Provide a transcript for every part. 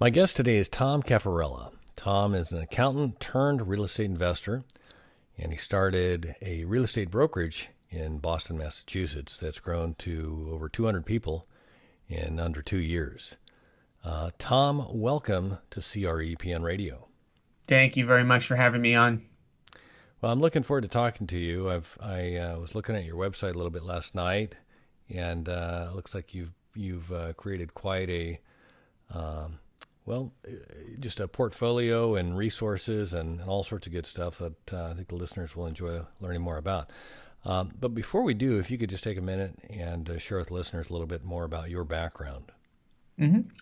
My guest today is Tom Cafarella. Tom is an accountant turned real estate investor, and he started a real estate brokerage in Boston, Massachusetts that's grown to over 200 people in under 2 years. Tom, welcome to CREPN Radio. Thank you very much for having me on. Well, I'm looking forward to talking to you. I was looking at your website a little bit last night, and it looks like you've created quite a well, just a portfolio and resources and all sorts of good stuff that I think the listeners will enjoy learning more about. But before we do, if you could just take a minute and share with listeners a little bit more about your background.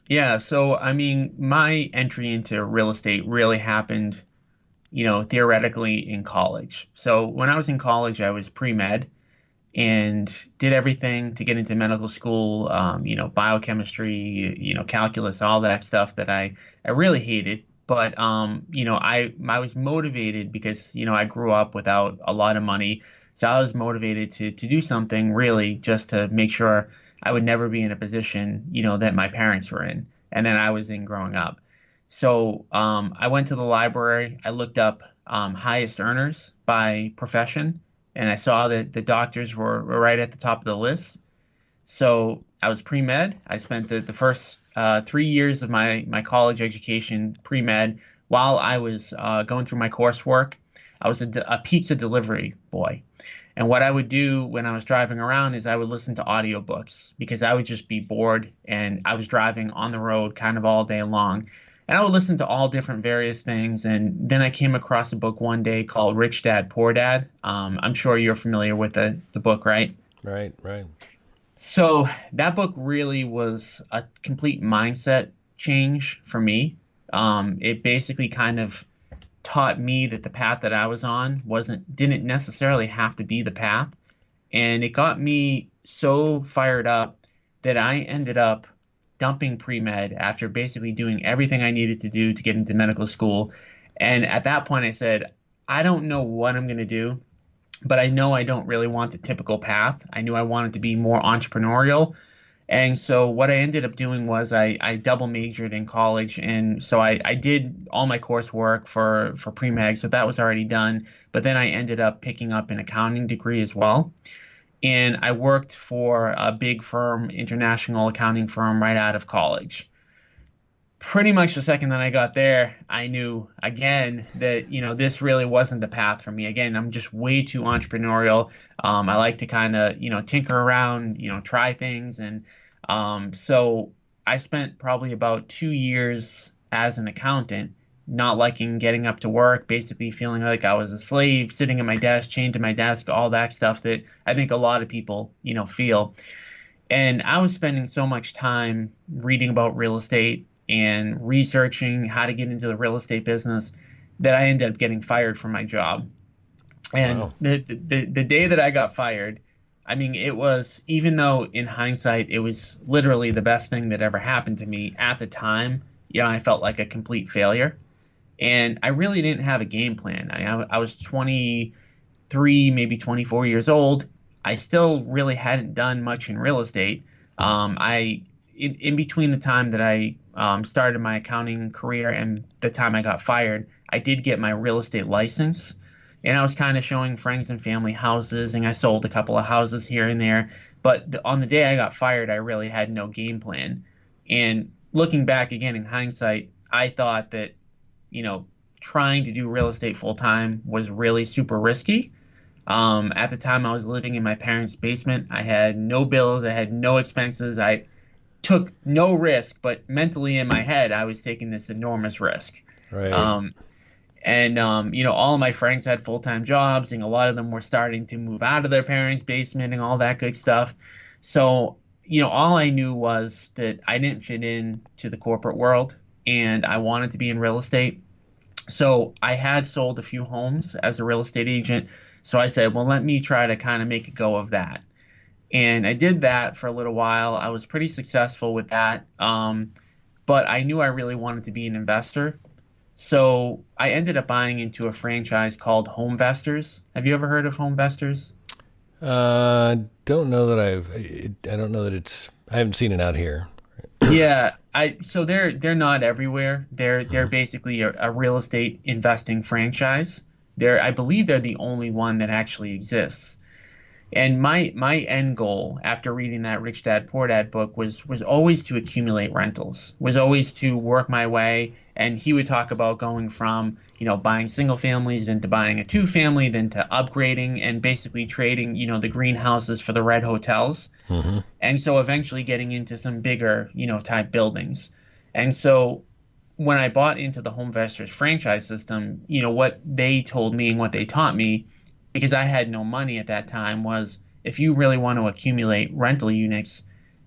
Yeah, so my entry into real estate really happened, theoretically in college. So when I was in college, I was pre-med and did everything to get into medical school, biochemistry, calculus, all that stuff that I really hated. But, I was motivated because, I grew up without a lot of money. So I was motivated to do something really just to make sure I would never be in a position, that my parents were in and that I was in growing up. So I went to the library. I looked up highest earners by profession, and I saw that the doctors were right at the top of the list. So I was pre-med. I spent the first 3 years of my college education pre-med while I was going through my coursework. I was a pizza delivery boy. And what I would do when I was driving around is I would listen to audiobooks because I would just be bored and I was driving on the road kind of all day long. And I would listen to all different various things. And then I came across a book one day called Rich Dad, Poor Dad. I'm sure you're familiar with the book, right? Right, right. So that book really was a complete mindset change for me. It basically kind of taught me that the path that I was on didn't necessarily have to be the path. And it got me so fired up that I ended up dumping pre-med after basically doing everything I needed to do to get into medical school. And at that point I said, I don't know what I'm going to do, but I know I don't really want the typical path. I knew I wanted to be more entrepreneurial. And so what I ended up doing was I double majored in college. And so I did all my coursework for pre-med, so that was already done. But then I ended up picking up an accounting degree as well. And I worked for a big firm, international accounting firm, right out of college. Pretty much the second that I got there, I knew again that, this really wasn't the path for me. Again, I'm just way too entrepreneurial. I like to kind of, tinker around, try things. And so I spent probably about 2 years as an accountant, not liking getting up to work, basically feeling like I was a slave, sitting at my desk, chained to my desk, all that stuff that I think a lot of people, feel. And I was spending so much time reading about real estate and researching how to get into the real estate business that I ended up getting fired from my job. And Wow. the day that I got fired, it was, even though in hindsight, it was literally the best thing that ever happened to me at the time, I felt like a complete failure. And I really didn't have a game plan. I was 23, maybe 24 years old. I still really hadn't done much in real estate. In between the time that I started my accounting career and the time I got fired, I did get my real estate license. And I was kind of showing friends and family houses, and I sold a couple of houses here and there. But on the day I got fired, I really had no game plan. And looking back again in hindsight, I thought that, trying to do real estate full time was really super risky. At the time, I was living in my parents' basement. I had no bills. I had no expenses. I took no risk, but mentally in my head, I was taking this enormous risk. Right. Um, all of my friends had full-time jobs, and a lot of them were starting to move out of their parents' basement and all that good stuff. So, all I knew was that I didn't fit in to the corporate world, and I wanted to be in real estate. So I had sold a few homes as a real estate agent. So I said, well, let me try to kind of make a go of that. And I did that for a little while. I was pretty successful with that. But I knew I really wanted to be an investor. So I ended up buying into a franchise called Home Investors. Have you ever heard of Home Investors? Don't know that I don't know that I haven't seen it out here. Yeah, so they're not everywhere. They're basically a real estate investing franchise. I believe they're the only one that actually exists. And my end goal after reading that Rich Dad Poor Dad book was always to accumulate rentals, was always to work my way. And he would talk about going from, buying single families, then to buying a two family, then to upgrading and basically trading, the greenhouses for the red hotels. Hmm. And so eventually getting into some bigger, type buildings. And so when I bought into the Home Investors franchise system, what they told me and what they taught me, because I had no money at that time, was if you really want to accumulate rental units,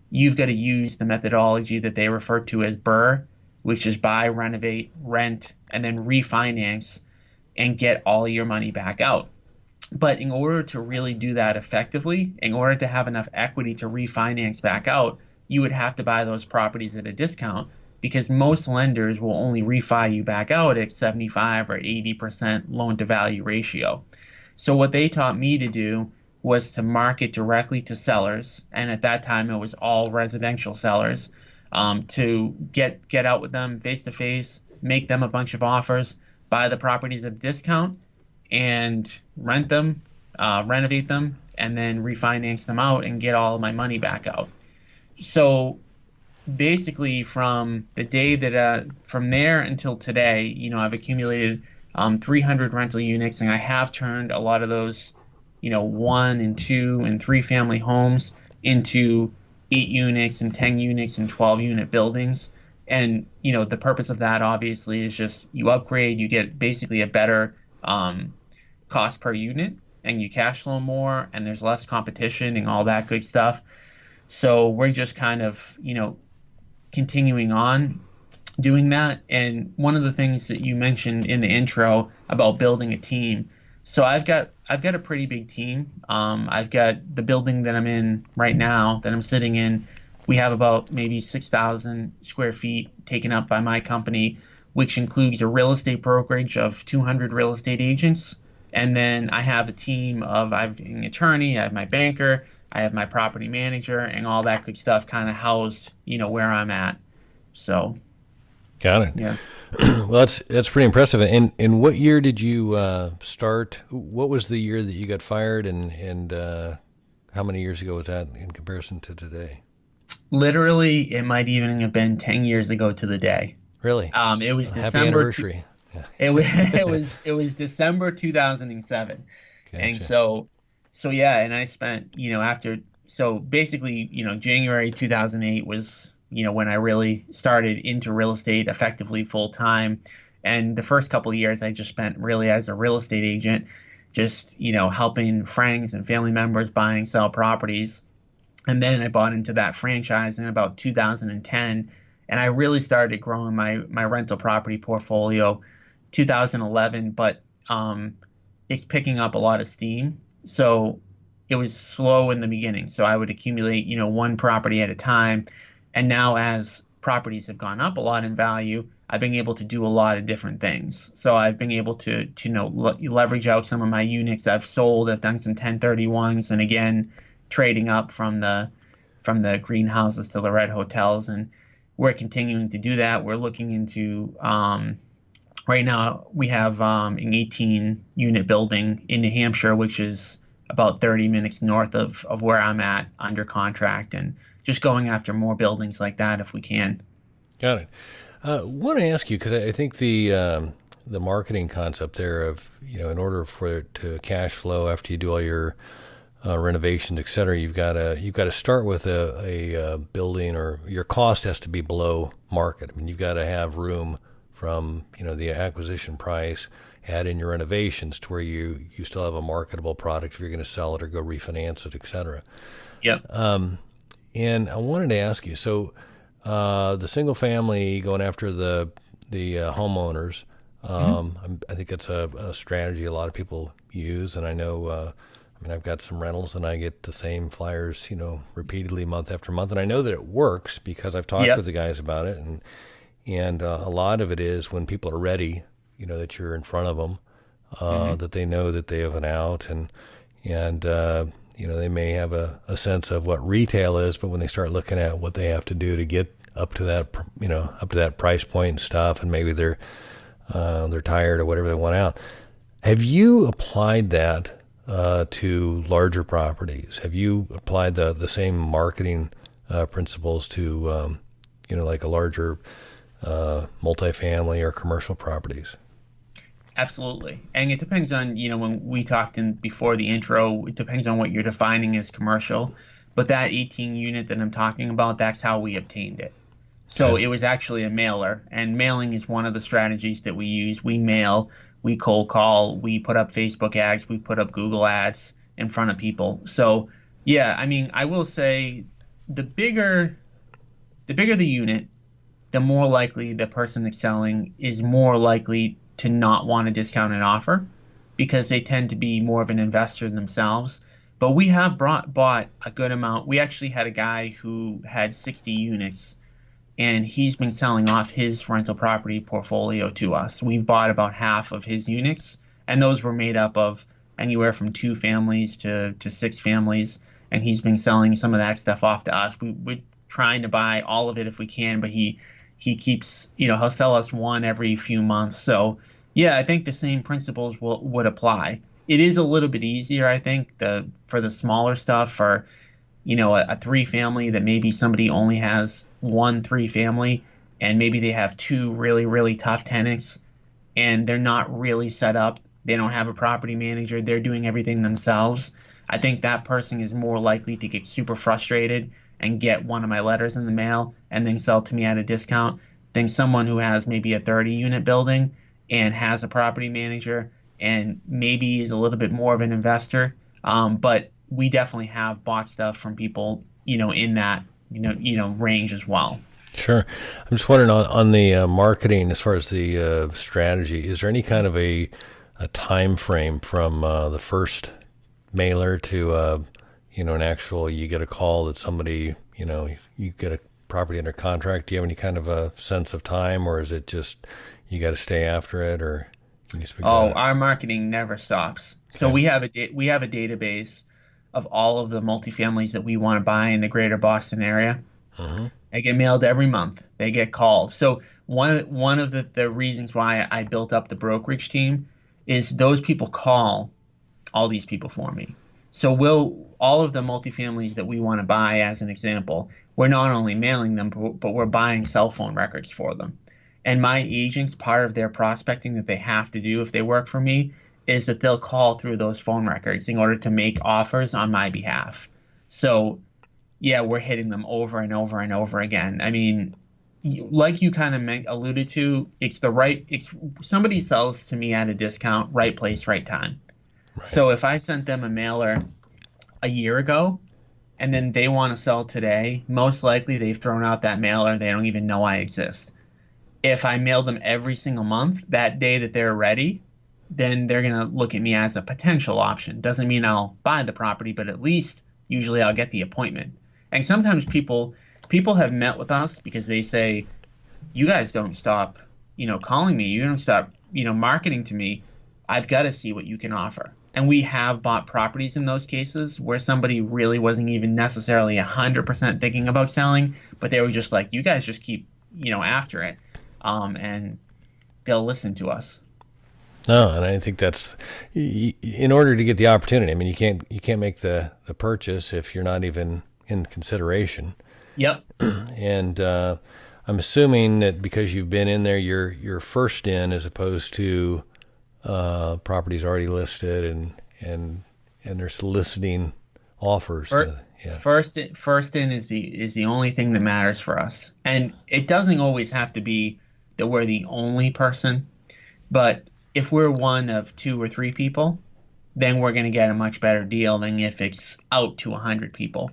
you've got to use the methodology that they refer to as BRRRR, which is buy, renovate, rent, and then refinance and get all your money back out. But in order to really do that effectively, in order to have enough equity to refinance back out, you would have to buy those properties at a discount because most lenders will only refi you back out at 75 or 80% loan to value ratio. So what they taught me to do was to market directly to sellers, and at that time it was all residential sellers, to get out with them face to face, make them a bunch of offers, buy the properties at a discount, and rent them, renovate them, and then refinance them out and get all of my money back out. So basically, from the day that from there until today, I've accumulated 300 rental units, and I have turned a lot of those, one and two and three family homes into 8 units and 10 units and 12 unit buildings. And the purpose of that obviously is just you upgrade, you get basically a better cost per unit, and you cash flow more, and there's less competition and all that good stuff. So we're just kind of continuing on doing that. And one of the things that you mentioned in the intro about building a team. So I've got a pretty big team. I've got the building that I'm in right now that I'm sitting in. We have about maybe 6,000 square feet taken up by my company, which includes a real estate brokerage of 200 real estate agents. And then I have a team of, I have an attorney, I have my banker, I have my property manager, and all that good stuff kind of housed, where I'm at. So, Got it. yeah. Well, that's pretty impressive. And what year did you start? What was the year that you got fired, and how many years ago was that in comparison to today? Literally, it might even have been 10 years ago to the day. Really? It was Happy December. anniversary. Yeah. It was December 2007, and Gotcha. so yeah, and I spent so basically January 2008 was when I really started into real estate effectively full time, and the first couple of years I just spent really as a real estate agent, just helping friends and family members buy and sell properties. And then I bought into that franchise in about 2010, and I really started growing my rental property portfolio 2011, but it's picking up a lot of steam. So it was slow in the beginning. So I would accumulate, one property at a time. And now as properties have gone up a lot in value, I've been able to do a lot of different things. So I've been able to leverage out some of my units I've sold. I've done some 1031s, and again, trading up from the greenhouses to the red hotels, and we're continuing to do that. We're looking into right now we have an 18 unit building in New Hampshire, which is about 30 minutes north of where I'm at under contract, and just going after more buildings like that if we can. Got it. Want to ask you because I think the marketing concept there of in order for it to cash flow after you do all your renovations, et cetera, you've got to start with a building, or your cost has to be below market. I mean, you've got to have room from the acquisition price, add in your renovations to where you still have a marketable product if you're going to sell it or go refinance it, et cetera. Yep. And I wanted to ask you, so the single family going after the homeowners, I think that's a strategy a lot of people use, and I know. I've got some rentals, and I get the same flyers, repeatedly month after month, and I know that it works because I've talked Yep. with the guys about it, and a lot of it is when people are ready, that you're in front of them, that they know that they have an out, and they may have a sense of what retail is, but when they start looking at what they have to do to get up to that, up to that price point and stuff, and maybe they're tired or whatever, they want out. Have you applied that to larger properties? Have you applied the same marketing principles to like a larger multifamily or commercial properties? Absolutely. And it depends on, when we talked in before the intro, it depends on what you're defining as commercial. But that 18 unit that I'm talking about, that's how we obtained it. So Okay. it was actually a mailer, and mailing is one of the strategies that we use. We mail, we cold call, we put up Facebook ads, we put up Google ads in front of people. So yeah, I mean, I will say the bigger the unit, the more likely the person that's selling is more likely to not want a discounted offer because they tend to be more of an investor themselves. But we have bought a good amount. We actually had a guy who had 60 units, and he's been selling off his rental property portfolio to us. We've bought about half of his units, and those were made up of anywhere from 2 families to 6 families, and he's been selling some of that stuff off to us. We're trying to buy all of it if we can, but he keeps, he'll sell us one every few months. So yeah, I think the same principles would apply. It is a little bit easier, I think, for the smaller stuff, for a 3-family that maybe somebody only has 1 3-family, and maybe they have 2 really, really tough tenants, and they're not really set up. They don't have a property manager. They're doing everything themselves. I think that person is more likely to get super frustrated and get one of my letters in the mail and then sell to me at a discount than someone who has maybe a 30-unit building and has a property manager and maybe is a little bit more of an investor. But we definitely have bought stuff from people, in that, range as well. Sure. I'm just wondering on the marketing, as far as the strategy, is there any kind of a time frame from the first mailer to an actual, you get a call that somebody, you get a property under contract? Do you have any kind of a sense of time, or is it just you got to stay after it, or can you speak to that? Our marketing never stops. So Okay. we have a database of all of the multifamilies that we want to buy in the greater Boston area. Mm-hmm. They get mailed every month. They get called. So one of the reasons why I built up the brokerage team is those people call all these people for me. So all of the multifamilies that we want to buy, as an example, we're not only mailing them, but we're buying cell phone records for them. And my agents, part of their prospecting that they have to do if they work for me, is that they'll call through those phone records in order to make offers on my behalf. So yeah, we're hitting them over and over and over again. I mean, like you kind of alluded to, it's somebody sells to me at a discount, right place, right time. Right. So if I sent them a mailer a year ago and then they want to sell today, most likely they've thrown out that mailer. They don't even know I exist. If I mail them every single month, that day that they're ready, then they're going to look at me as a potential option. Doesn't mean I'll buy the property, but at least usually I'll get the appointment. And sometimes people have met with us because they say, you guys don't stop, calling me. You don't stop, marketing to me. I've got to see what you can offer. And we have bought properties in those cases where somebody really wasn't even necessarily 100% thinking about selling, but they were just like, you guys just keep, after it. And they'll listen to us. No, and I think that's in order to get the opportunity. I mean, you can't make the purchase if you're not even in consideration. Yep. And I'm assuming that because you've been in there, you're first in, as opposed to properties already listed and they're soliciting offers. Yeah. First in is the only thing that matters for us, and it doesn't always have to be that we're the only person, but if we're one of 2 or 3 people, then we're going to get a much better deal than if it's out to 100 people.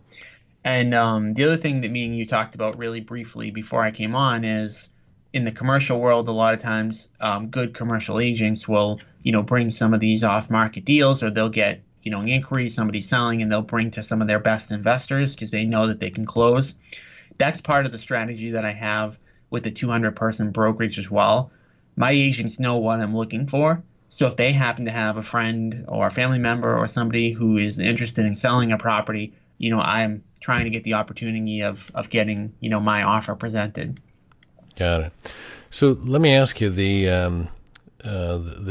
And the other thing that me and you talked about really briefly before I came on is, in the commercial world, a lot of times good commercial agents will, bring some of these off-market deals, or they'll get, an inquiry, somebody selling, and they'll bring to some of their best investors because they know that they can close. That's part of the strategy that I have with the 200-person brokerage as well. My agents know what I'm looking for. So if they happen to have a friend or a family member or somebody who is interested in selling a property, I'm trying to get the opportunity of getting, my offer presented. Got it. So let me ask you, the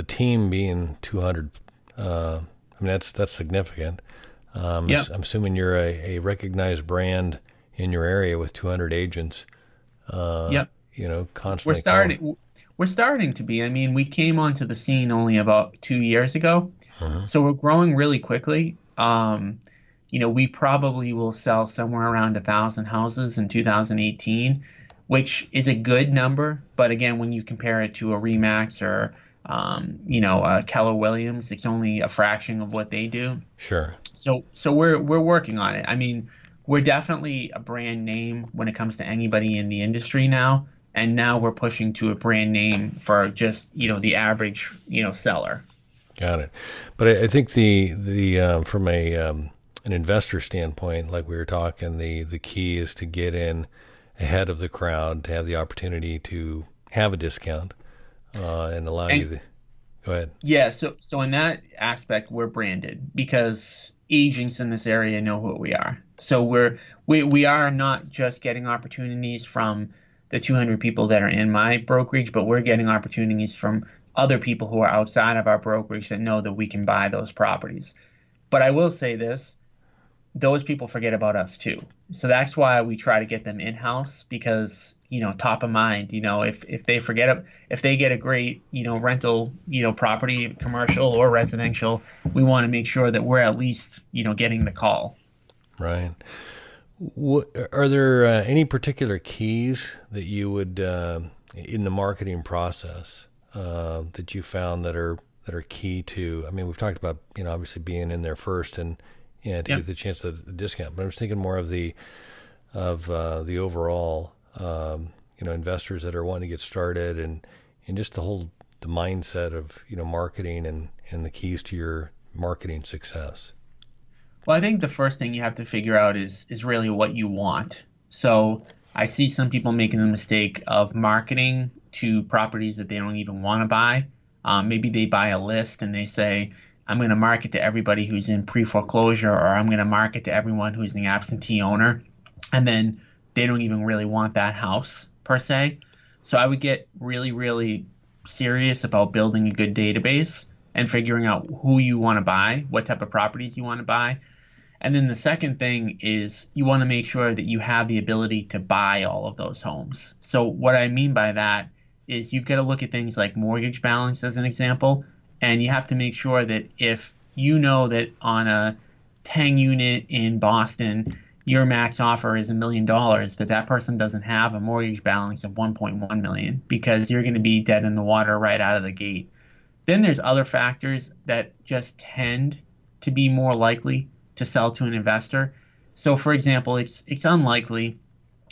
team being 200. I mean, that's significant. Yep. I'm assuming you're a recognized brand in your area with 200 agents. Uh, Yep. We're constantly calling. starting we're starting to be. I mean, we came onto the scene only about 2 years ago, Uh-huh. so we're growing really quickly. We probably will sell somewhere around 1,000 houses in 2018, which is a good number. But again, when you compare it to a Remax or Keller Williams, it's only a fraction of what they do. Sure. So we're working on it. I mean, we're definitely a brand name when it comes to anybody in the industry now, and now we're pushing to a brand name for just, the average, seller. Got it. But I think the from a an investor standpoint, like we were talking, the key is to get in ahead of the crowd, to have the opportunity to have a discount, and allow you And to go ahead. yeah, so in that aspect, we're branded because agents in this area know who we are. So we are not just getting opportunities from the 200 people that are in my brokerage, but we're getting opportunities from other people who are outside of our brokerage that know that we can buy those properties. But I will say this, those people forget about us too. So that's why we try to get them in-house because, top of mind, if they get a great, rental, property, commercial or residential, we want to make sure that we're at least, getting the call. Right. Are there any particular keys that you would in the marketing process that you found that are key to? I mean, we've talked about obviously being in there first and to Yep. get the chance of the discount, but I'm just thinking more of the overall investors that are wanting to get started and just the mindset of marketing and the keys to your marketing success. Well, I think the first thing you have to figure out is really what you want. So I see some people making the mistake of marketing to properties that they don't even want to buy. Maybe they buy a list and they say, I'm going to market to everybody who's in pre-foreclosure, or I'm going to market to everyone who's an absentee owner. And then they don't even really want that house per se. So I would get really, really serious about building a good database and figuring out who you want to buy, what type of properties you want to buy. And then the second thing is you want to make sure that you have the ability to buy all of those homes. So what I mean by that is you've got to look at things like mortgage balance as an example, and you have to make sure that if you know that on a 10 unit in Boston, your max offer is $1 million, that person doesn't have a mortgage balance of 1.1 million because you're going to be dead in the water right out of the gate. Then there's other factors that just tend to be more likely to sell to an investor. So, for example, it's unlikely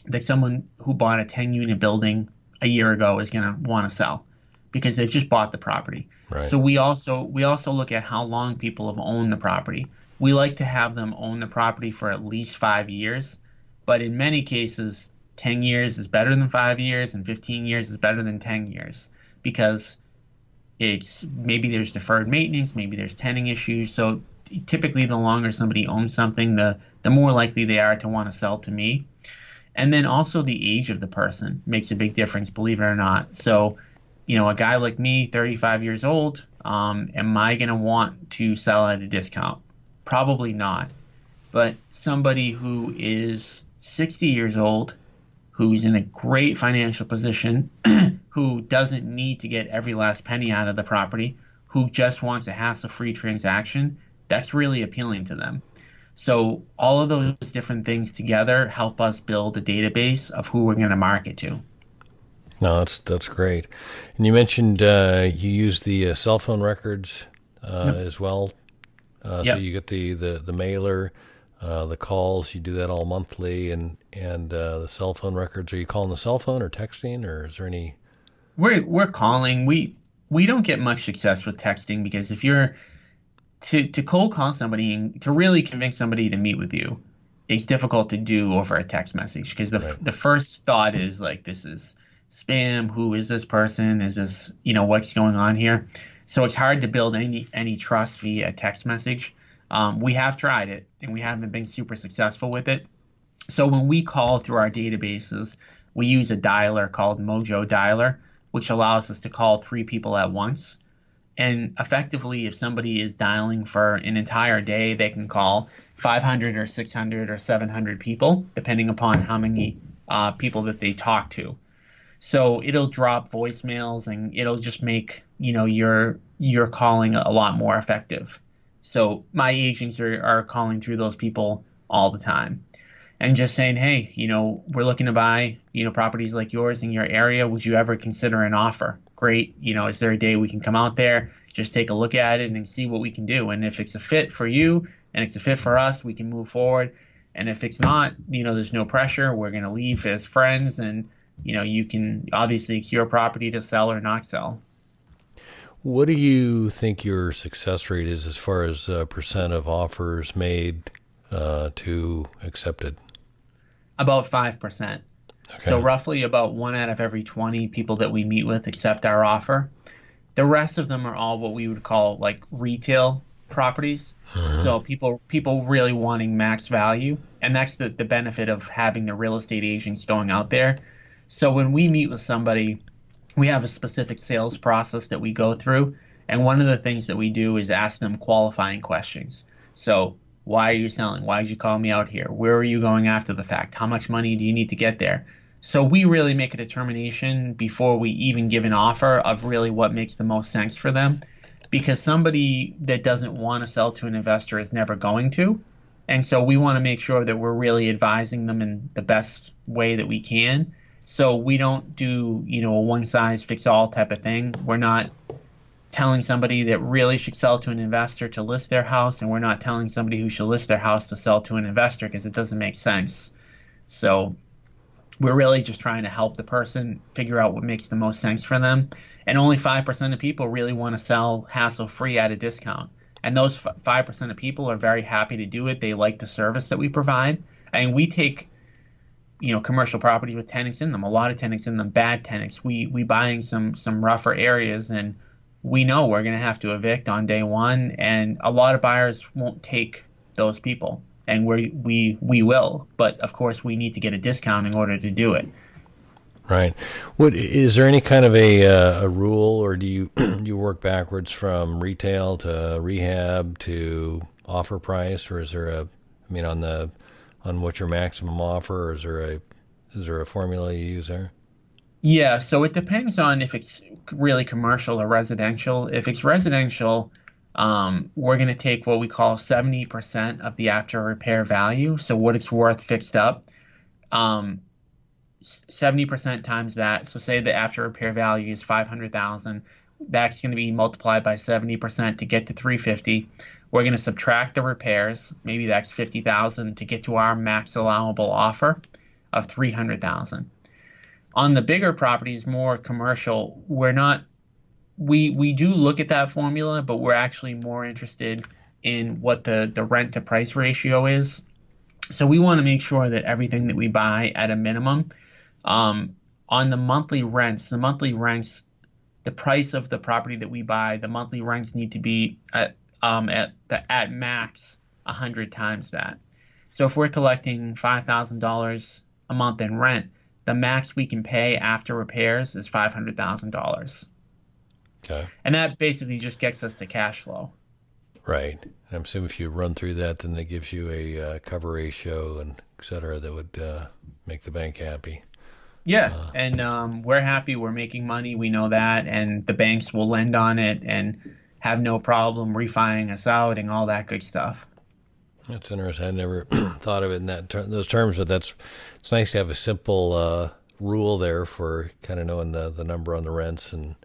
that someone who bought a 10-unit building a year ago is going to want to sell because they've just bought the property. Right. So we also look at how long people have owned the property. We like to have them own the property for at least 5 years, but in many cases, 10 years is better than 5 years, and 15 years is better than 10 years because it's maybe there's deferred maintenance, maybe there's tenant issues. So typically, the longer somebody owns something, the more likely they are to want to sell to me. And then also the age of the person makes a big difference, believe it or not. So, a guy like me, 35 years old, am I going to want to sell at a discount? Probably not. But somebody who is 60 years old, who's in a great financial position, who doesn't need to get every last penny out of the property, who just wants a hassle-free transaction, that's really appealing to them. So all of those different things together help us build a database of who we're going to market to. No, that's great. And you mentioned you use the cell phone records Yep. as well. So Yep. you get the mailer, the calls. You do that all monthly, and the cell phone records. Are you calling the cell phone or texting, or is there any? We're calling. We don't get much success with texting because if you're to cold call somebody and to really convince somebody to meet with you, it's difficult to do over a text message because the Right. the first thought is like, this is spam. Who is this person? Is this, what's going on here? So it's hard to build any trust via a text message. We have tried it and we haven't been super successful with it. So when we call through our databases, we use a dialer called Mojo Dialer, which allows us to call 3 people at once. And effectively, if somebody is dialing for an entire day, they can call 500 or 600 or 700 people, depending upon how many people that they talk to. So it'll drop voicemails and it'll just make, your calling a lot more effective. So my agents are calling through those people all the time and just saying, hey, we're looking to buy, properties like yours in your area. Would you ever consider an offer? Great. Is there a day we can come out there, just take a look at it and see what we can do? And if it's a fit for you and it's a fit for us, we can move forward. And if it's not, there's no pressure. We're going to leave as friends, and, you can obviously, it's your property to sell or not sell. What do you think your success rate is as far as percent of offers made to accepted? About 5%. Okay. So roughly about 1 out of every 20 people that we meet with accept our offer. The rest of them are all what we would call like retail properties. So people really wanting max value. And that's the benefit of having the real estate agents going out there. So when we meet with somebody, we have a specific sales process that we go through. And one of the things that we do is ask them qualifying questions. So why are you selling? Why did you call me out here? Where are you going after the fact? How much money do you need to get there? So we really make a determination before we even give an offer of really what makes the most sense for them, because somebody that doesn't want to sell to an investor is never going to. And so we want to make sure that we're really advising them in the best way that we can. So we don't do, a one size fits all type of thing. We're not telling somebody that really should sell to an investor to list their house, and we're not telling somebody who should list their house to sell to an investor, because it doesn't make sense. So we're really just trying to help the person figure out what makes the most sense for them. And only 5% of people really want to sell hassle-free at a discount. And those 5% of people are very happy to do it. They like the service that we provide. And we take, commercial properties with tenants in them, a lot of tenants in them, bad tenants. We buy in some rougher areas, and we know we're going to have to evict on day one. And a lot of buyers won't take those people. And we will, but of course we need to get a discount in order to do it. Right. What is there any kind of a rule, or do you you work backwards from retail to rehab to offer price, or is there on what's your maximum offer, or is there a formula you use there? Yeah, so it depends on if it's really commercial or residential. If it's residential, we're going to take what we call 70% of the after repair value. So what it's worth fixed up, 70% times that. So say the after repair value is 500,000. That's going to be multiplied by 70% to get to 350. We're going to subtract the repairs. Maybe that's 50,000 to get to our max allowable offer of 300,000. On the bigger properties, more commercial, we do look at that formula, but we're actually more interested in what the rent to price ratio is. So we want to make sure that everything that we buy at a minimum, on the monthly rents, the price of the property that we buy, the monthly rents need to be at max 100 times that. So if we're collecting $5,000 a month in rent, the max we can pay after repairs is $500,000. Okay. And that basically just gets us to cash flow. Right. I'm assuming if you run through that, then that gives you a cover ratio and et cetera that would make the bank happy. Yeah, and we're happy. We're making money. We know that, and the banks will lend on it and have no problem refining us out and all that good stuff. That's interesting. I never thought of it in those terms, but it's nice to have a simple rule there for kind of knowing the number on the rents and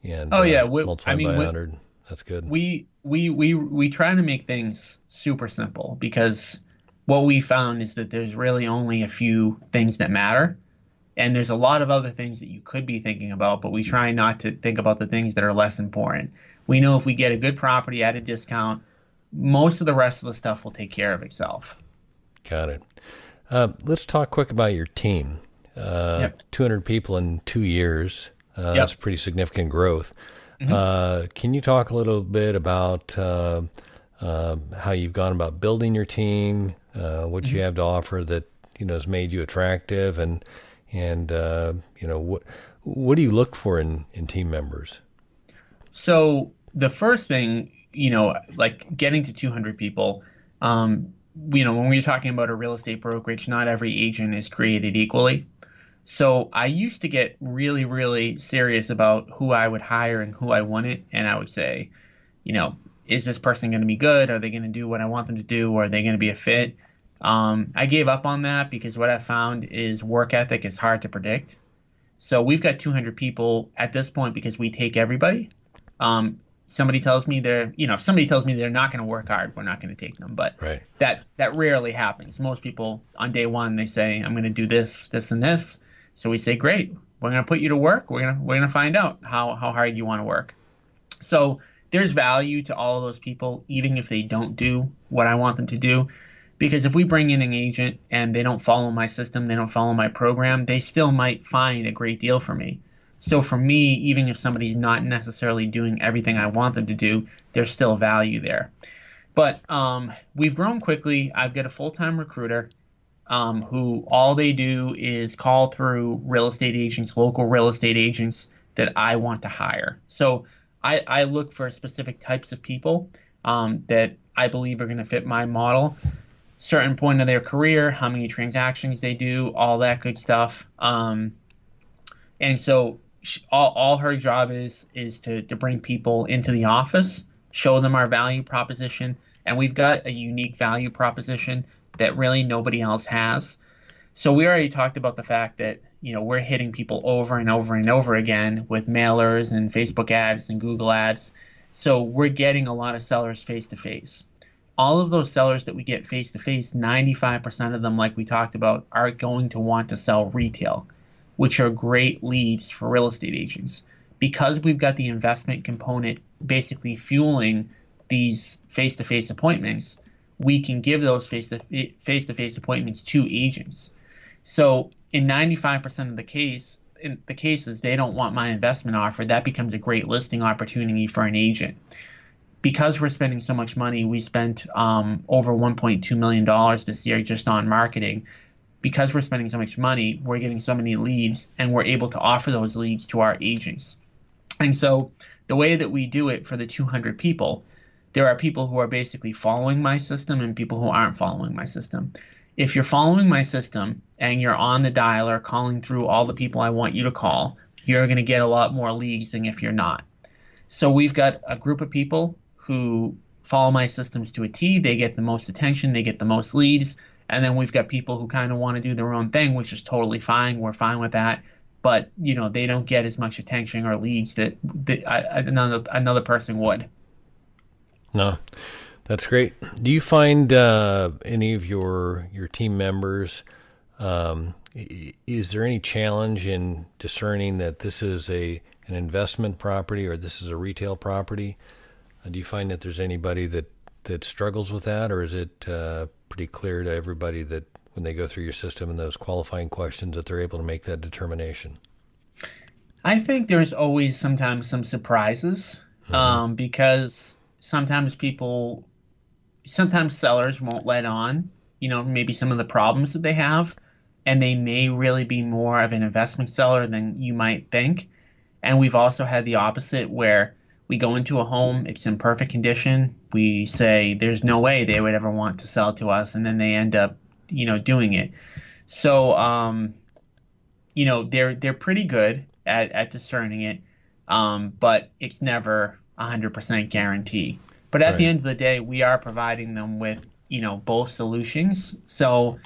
multiply by 100. That's good. We try to make things super simple, because what we found is that there's really only a few things that matter. And there's a lot of other things that you could be thinking about, but we try not to think about the things that are less important. We know if we get a good property at a discount, most of the rest of the stuff will take care of itself. Got it. Let's talk quick about your team. 200 people in 2 years. That's pretty significant growth. Mm-hmm. Can you talk a little bit about how you've gone about building your team, what you have to offer that has made you attractive, and what do you look for in team members? So the first thing, like getting to 200 people, when we're talking about a real estate brokerage, not every agent is created equally. So I used to get really, really serious about who I would hire and who I wouldn't. And I would say, is this person going to be good? Are they going to do what I want them to do? Or are they going to be a fit? I gave up on that because what I found is work ethic is hard to predict. So we've got 200 people at this point because we take everybody. Somebody tells me if somebody tells me they're not going to work hard, we're not going to take them. But right. that rarely happens. Most people on day one, they say, I'm going to do this, this, and this. So we say, great, we're going to put you to work. We're going to find out how hard you want to work. So there's value to all of those people, even if they don't do what I want them to do. Because if we bring in an agent and they don't follow my system, they don't follow my program, they still might find a great deal for me. So for me, even if somebody's not necessarily doing everything I want them to do, there's still value there. But we've grown quickly. I've got a full-time recruiter who all they do is call through real estate agents, local real estate agents that I want to hire. So I look for specific types of people that I believe are going to fit my model. Certain point of their career, how many transactions they do, all that good stuff. And so all her job is to bring people into the office, show them our value proposition, and we've got a unique value proposition that really nobody else has. So we already talked about the fact that we're hitting people over and over and over again with mailers and Facebook ads and Google ads. So we're getting a lot of sellers face to face. All of those sellers that we get face to face, 95% of them, like we talked about, are going to want to sell retail, which are great leads for real estate agents. Because we've got the investment component basically fueling these face-to-face appointments, we can give those face-to-face appointments to agents. So in 95% of the cases, they don't want my investment offer. That becomes a great listing opportunity for an agent. Because we're spending so much money, we spent over $1.2 million this year just on marketing. Because we're spending so much money, we're getting so many leads, and we're able to offer those leads to our agents. And so the way that we do it for the 200 people, there are people who are basically following my system and people who aren't following my system. If you're following my system and you're on the dialer calling through all the people I want you to call, you're going to get a lot more leads than if you're not. So we've got a group of people who follow my systems to a T. They get the most attention. They get the most leads. And then we've got people who kind of want to do their own thing, which is totally fine. We're fine with that. But, they don't get as much attention or leads that another person would. No, that's great. Do you find any of your team members, is there any challenge in discerning that this is an investment property or this is a retail property? Do you find that there's anybody that struggles with that, or is it pretty clear to everybody that when they go through your system and those qualifying questions that they're able to make that determination? I think there's always sometimes some surprises because sometimes sellers won't let on, maybe some of the problems that they have, and they may really be more of an investment seller than you might think. And we've also had the opposite where we go into a home, it's in perfect condition. We say there's no way they would ever want to sell to us, and then they end up, doing it. So, they're pretty good at discerning it, but it's never 100% guarantee. But at the end of the day, we are providing them with, both solutions. So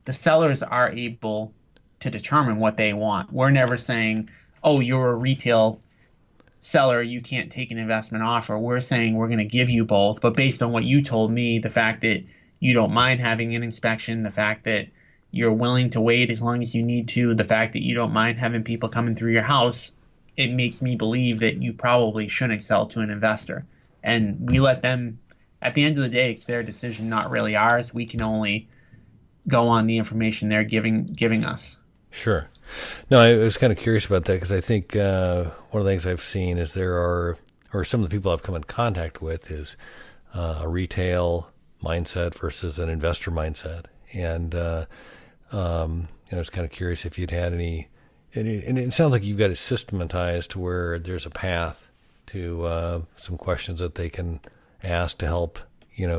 the sellers are able to determine what they want. We're never saying, oh, you're a retail seller, you can't take an investment offer. We're saying we're going to give you both, but based on what you told me, the fact that you don't mind having an inspection, the fact that you're willing to wait as long as you need to, the fact that you don't mind having people coming through your house, it makes me believe that you probably shouldn't sell to an investor. And we let them, at the end of the day, it's their decision, not really ours. We can only go on the information they're giving us. Sure. No, I was kind of curious about that because I think one of the things I've seen is or some of the people I've come in contact with is a retail mindset versus an investor mindset. And I was kind of curious if you'd had any, and it sounds like you've got it systematized to where there's a path to some questions that they can ask to help,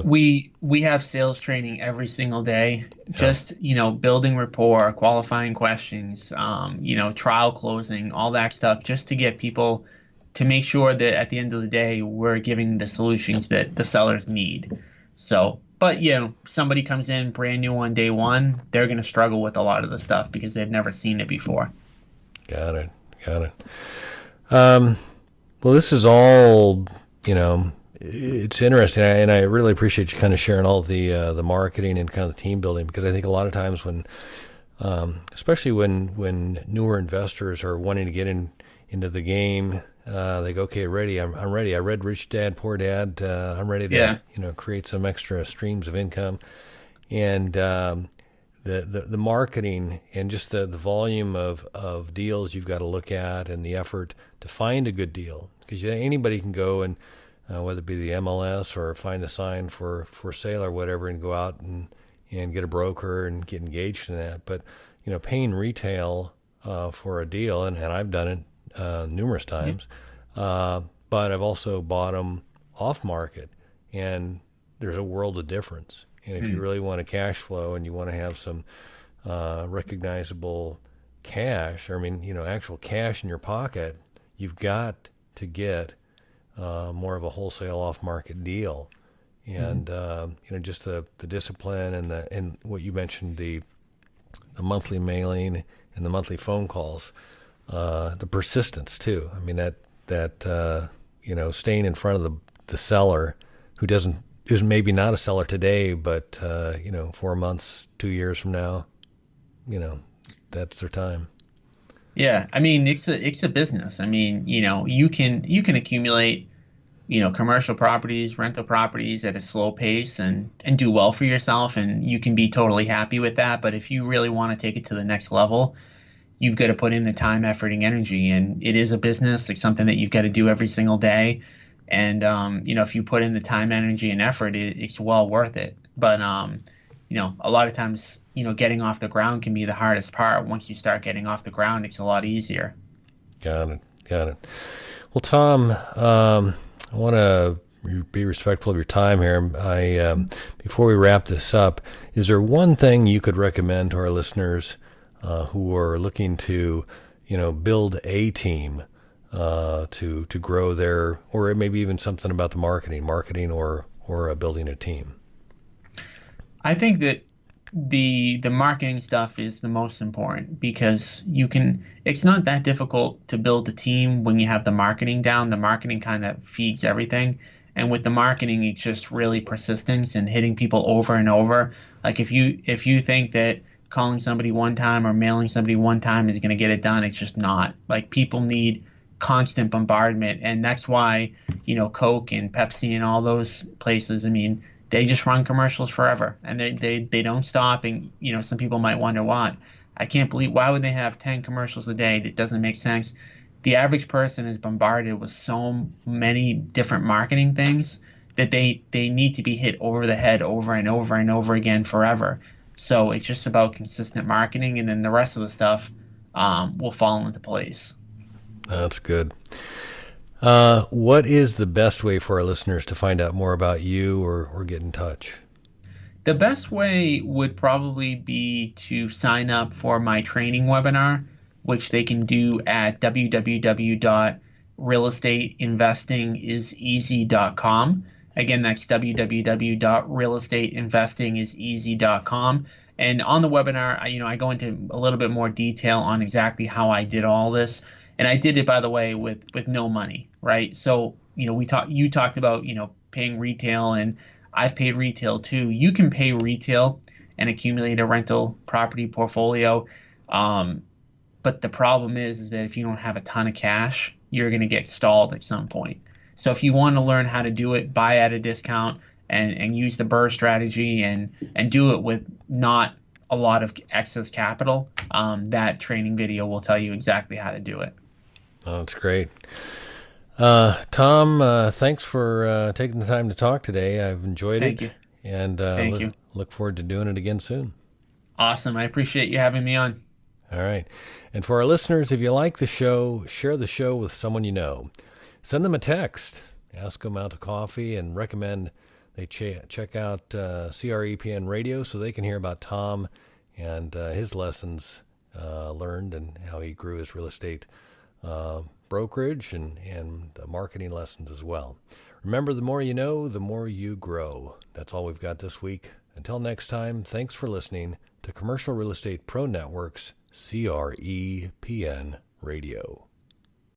We have sales training every single day, just, building rapport, qualifying questions, trial closing, all that stuff, just to get people to make sure that at the end of the day, we're giving the solutions that the sellers need. So, but somebody comes in brand new on day one, they're going to struggle with a lot of the stuff because they've never seen it before. Got it. Well, this is all, it's interesting, and I really appreciate you kind of sharing all the marketing and kind of the team building, because I think a lot of times when, especially when newer investors are wanting to get into the game, they go, okay, ready. I'm ready. I read Rich Dad Poor Dad. I'm ready to create some extra streams of income, and the marketing and just the volume of deals you've got to look at, and the effort to find a good deal, because anybody can go and whether it be the MLS or find a sign for sale or whatever, and go out and get a broker and get engaged in that. But paying retail for a deal, and I've done it numerous times, but I've also bought them off market, and there's a world of difference. And if you really want a cash flow and you want to have some recognizable cash, actual cash in your pocket, you've got to get more of a wholesale off-market deal. And just the discipline and what you mentioned, the monthly mailing and the monthly phone calls, the persistence too. That staying in front of the seller who is maybe not a seller today, but 4 months, 2 years from now, that's their time. Yeah, it's a business. You can accumulate, commercial properties, rental properties at a slow pace and do well for yourself, and you can be totally happy with that. But if you really want to take it to the next level, you've got to put in the time, effort, and energy. And it is a business. It's something that you've got to do every single day. And if you put in the time, energy, and effort, it's well worth it. But a lot of times, getting off the ground can be the hardest part. Once you start getting off the ground, it's a lot easier. Got it. Well, Tom, I want to be respectful of your time here. Before we wrap this up, is there one thing you could recommend to our listeners who are looking to, build a team to grow their, or maybe even something about the marketing or building a team? I think that the marketing stuff is the most important, because it's not that difficult to build a team when you have the marketing down. The marketing kind of feeds everything. And with the marketing, it's just really persistence and hitting people over and over. Like if you think that calling somebody one time or mailing somebody one time is going to get it done, it's just not. Like, people need constant bombardment, and that's why Coke and Pepsi and all those places, they just run commercials forever, and they don't stop. And some people might wonder why. I can't believe, why would they have 10 commercials a day? That doesn't make sense. The average person is bombarded with so many different marketing things that they need to be hit over the head over and over and over again forever. So it's just about consistent marketing, and then the rest of the stuff will fall into place. That's good. What is the best way for our listeners to find out more about you or get in touch? The best way would probably be to sign up for my training webinar, which they can do at www.realestateinvestingiseasy.com. Again, that's www.realestateinvestingiseasy.com. And on the webinar, I go into a little bit more detail on exactly how I did all this. And I did it, by the way, with no money, right? So, you talked about, paying retail, and I've paid retail too. You can pay retail and accumulate a rental property portfolio. But the problem is that if you don't have a ton of cash, you're going to get stalled at some point. So if you want to learn how to do it, buy at a discount and use the BRRRR strategy and do it with not a lot of excess capital, that training video will tell you exactly how to do it. Oh, that's great. Tom, thanks for taking the time to talk today. I've enjoyed Thank it, you. and Thank you. look forward to doing it again soon. Awesome. I appreciate you having me on. All right. And for our listeners, if you like the show, share the show with someone you know. Send them a text. Ask them out to coffee and recommend they check out CREPN radio so they can hear about Tom and his lessons learned and how he grew his real estate brokerage and marketing lessons as well. Remember, the more you know, the more you grow. That's all we've got this week. Until next time, thanks for listening to Commercial Real Estate Pro Network's CREPN Radio.